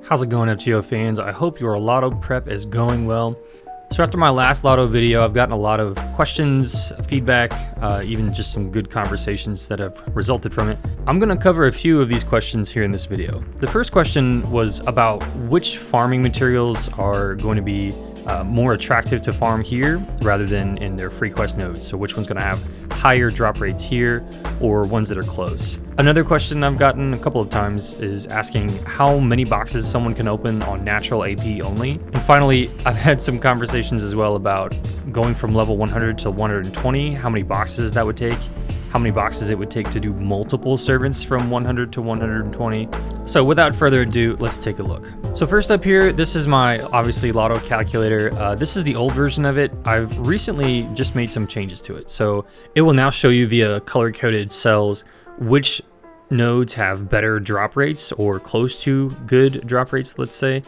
How's it going, FGO fans? I hope your lotto prep is going well. So after my last lotto video, I've gotten a lot of questions, feedback, even just some good conversations that have resulted from it. I'm going to cover a few of these questions here in this video. The first question was about which farming materials are going to be more attractive to farm here rather than in their free quest nodes. So which one's going to have higher drop rates here or ones that are close. Another question I've gotten a couple of times is asking how many boxes someone can open on natural AP only. And finally, I've had some conversations as well about going from level 100 to 120, how many boxes that would take, how many boxes it would take to do multiple servants from 100 to 120. So without further ado, let's take a look. So first up here, this is my obviously Lotto Calculator. This is the old version of it. I've recently just made some changes to it. So it will now show you via color-coded cells which nodes have better drop rates or close to good drop rates, let's say,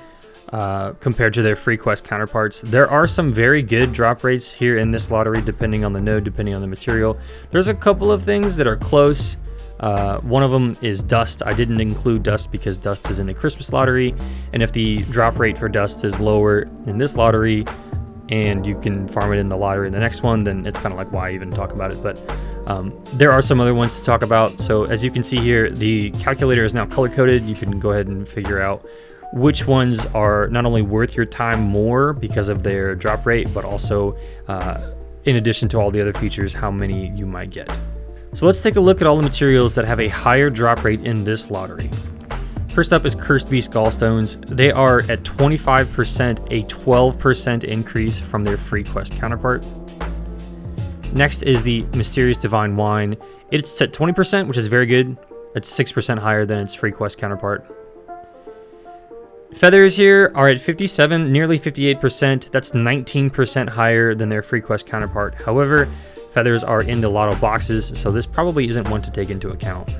compared to their free quest counterparts. There are some very good drop rates here in this lottery, depending on the node, depending on the material. There's a couple of things that are close. One of them is dust. I didn't include dust because dust is in the Christmas lottery, and if the drop rate for dust is lower in this lottery and you can farm it in the lottery in the next one, then it's kind of like, why even talk about it? But there are some other ones to talk about. So as you can see here, the calculator is now color coded. You can go ahead and figure out which ones are not only worth your time more because of their drop rate, but also in addition to all the other features, how many you might get. So let's take a look at all the materials that have a higher drop rate in this lottery. First up is Cursed Beast Gallstones. They are at 25%, a 12% increase from their free quest counterpart. Next is the Mysterious Divine Wine. It's at 20%, which is very good. It's 6% higher than its free quest counterpart. Feathers here are at 57, nearly 58%. That's 19% higher than their free quest counterpart. However, feathers are in the lotto boxes, so this probably isn't one to take into account.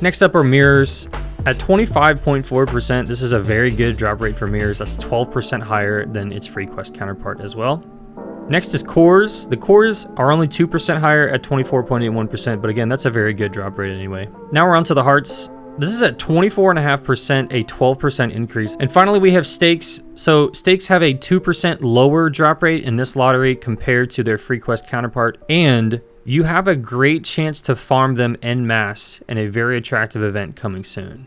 Next up are mirrors. At 25.4%, this is a very good drop rate for mirrors. That's 12% higher than its free quest counterpart as well. Next is cores. The cores are only 2% higher at 24.81%, but again, that's a very good drop rate anyway. Now we're on to the hearts. This is at 24.5%, a 12% increase. And finally, we have stakes. So stakes have a 2% lower drop rate in this lottery compared to their free quest counterpart. And you have a great chance to farm them en masse in a very attractive event coming soon.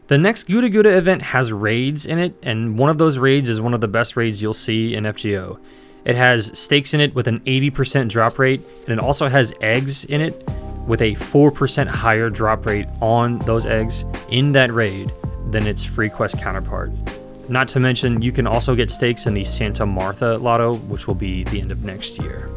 The next Gouda Gouda event has raids in it, and one of those raids is one of the best raids you'll see in FGO. It has stakes in it with an 80% drop rate, and it also has eggs in it with a 4% higher drop rate on those eggs in that raid than its free quest counterpart. Not to mention, you can also get stakes in the Santa Martha Lotto, which will be the end of next year.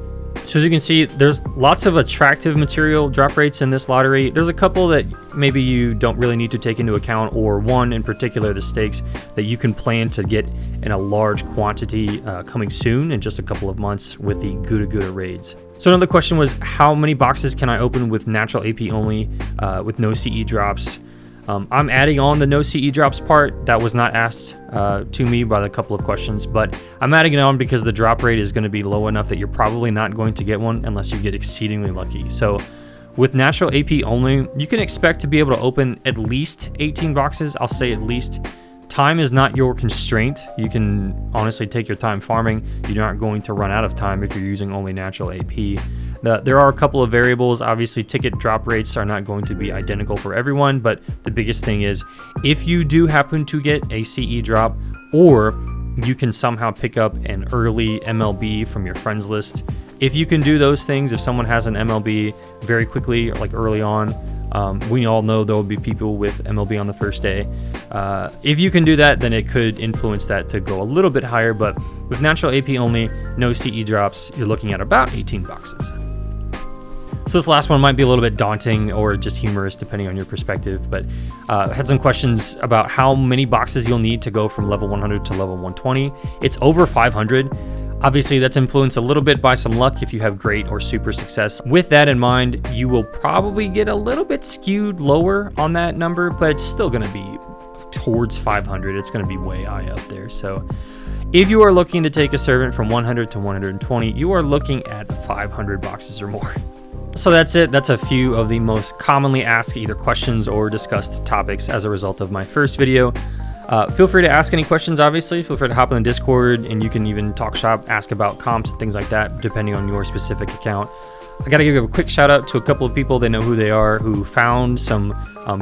So as you can see, there's lots of attractive material drop rates in this lottery. There's a couple that maybe you don't really need to take into account, or one in particular, the stakes, that you can plan to get in a large quantity coming soon in just a couple of months with the Gouda Gouda raids. So another question was, how many boxes can I open with natural AP only with no CE drops? I'm adding on the no CE drops part. That was not asked to me by the couple of questions, but I'm adding it on because the drop rate is going to be low enough that you're probably not going to get one unless you get exceedingly lucky. So with natural AP only, you can expect to be able to open at least 18 boxes. I'll say at least. Time is not your constraint. You can honestly take your time farming. You're not going to run out of time if you're using only natural AP. There are a couple of variables. Obviously, ticket drop rates are not going to be identical for everyone, but the biggest thing is if you do happen to get a CE drop, or you can somehow pick up an early MLB from your friends list. If you can do those things, if someone has an MLB very quickly, like early on, we all know there will be people with MLB on the first day. If you can do that, then it could influence that to go a little bit higher, but with natural AP only, no CE drops, you're looking at about 18 boxes. So this last one might be a little bit daunting or just humorous depending on your perspective, but I had some questions about how many boxes you'll need to go from level 100 to level 120. It's over 500. Obviously, that's influenced a little bit by some luck if you have great or super success. With that in mind, you will probably get a little bit skewed lower on that number, but it's still going to be towards 500. It's going to be way high up there. So if you are looking to take a servant from 100 to 120, you are looking at 500 boxes or more. So that's it. That's a few of the most commonly asked either questions or discussed topics as a result of my first video. Feel free to ask any questions, obviously. Feel free to hop in the Discord, and you can even talk shop, ask about comps and things like that, depending on your specific account. I gotta give a quick shout out to a couple of people, they know who they are, who found some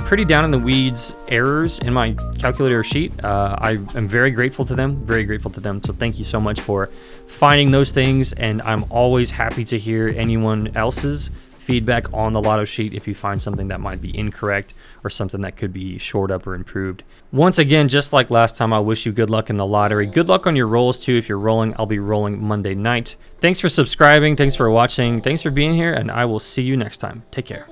pretty down in the weeds errors in my calculator sheet. I am very grateful to them, so thank you so much for finding those things, and I'm always happy to hear anyone else's feedback on the Lotto sheet if you find something that might be incorrect or something that could be shored up or improved. Once again, just like last time, I wish you good luck in the lottery. Good luck on your rolls too. If you're rolling, I'll be rolling Monday night. Thanks for subscribing. Thanks for watching. Thanks for being here, and I will see you next time. Take care.